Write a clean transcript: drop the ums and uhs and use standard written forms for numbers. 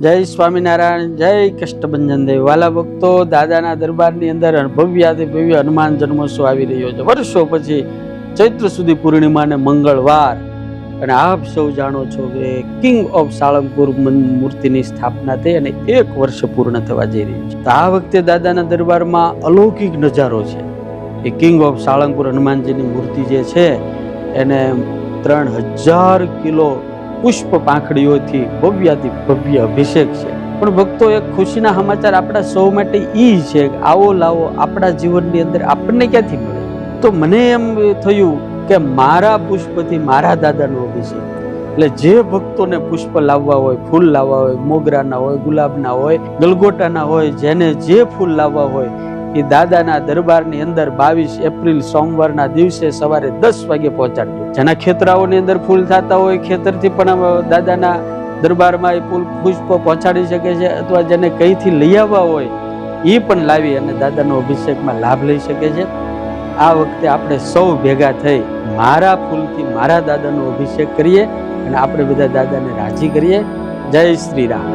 જય સ્વામિનારાયણ, જય કષ્ટભંજન દેવ। વાલા ભક્તો, દાદાના દરબારની અંદર ભવ્યાથી ભવ્ય હનુમાન જન્મોત્સવ આવી રહ્યો છે વર્ષો પછી, ચૈત્ર સુધી પૂર્ણિમાને મંગળવાર। અને આપ સૌ જાણો છો કે કિંગ ઓફ સાળંગપુર મૂર્તિની સ્થાપના થઈ અને 1 વર્ષ પૂર્ણ થવા જઈ રહ્યું છે। તો આ વખતે દાદાના દરબારમાં અલૌકિક નજારો છે। એ કિંગ ઓફ સાળંગપુર હનુમાનજીની મૂર્તિ જે છે એને 3000 કિલો પુષ્પ પાંખડીઓથી ભવ્યાથી ભવ્ય અભિષેક છે। પણ ભક્તો, એક ખુશીના સમાચાર આપણા સૌ માટે ઈ છે કે આવો લાવો આપણા જીવનની અંદર આપણને ક્યાંથી મળે? તો મને એમ થયું કે મારા પુષ્પથી મારા દાદાનો અભિષેક, એટલે જે ભક્તોને પુષ્પ લાવવા હોય, ફૂલ લાવવા હોય, મોગરાના હોય, ગુલાબના હોય, ગલગોટાના હોય, જેને જે ફૂલ લાવવા હોય એ દાદાના દરબારની અંદર 22 એપ્રિલ સોમવારના દિવસે સવારે 10 વાગે પહોંચાડજો। જેના ખેતરાઓની અંદર ફૂલ થતા હોય, ખેતરથી પણ દાદાના દરબારમાં એ ફૂલ પુષ્પ પહોંચાડી શકે છે, અથવા જેને કઈથી લઈ આવવા હોય એ પણ લાવી અને દાદાનો અભિષેકમાં લાભ લઈ શકે છે। આ વખતે આપણે સૌ ભેગા થઈ મારા ફૂલથી મારા દાદાનો અભિષેક કરીએ અને આપણે બધા દાદાને રાજી કરીએ। જય શ્રી રામ।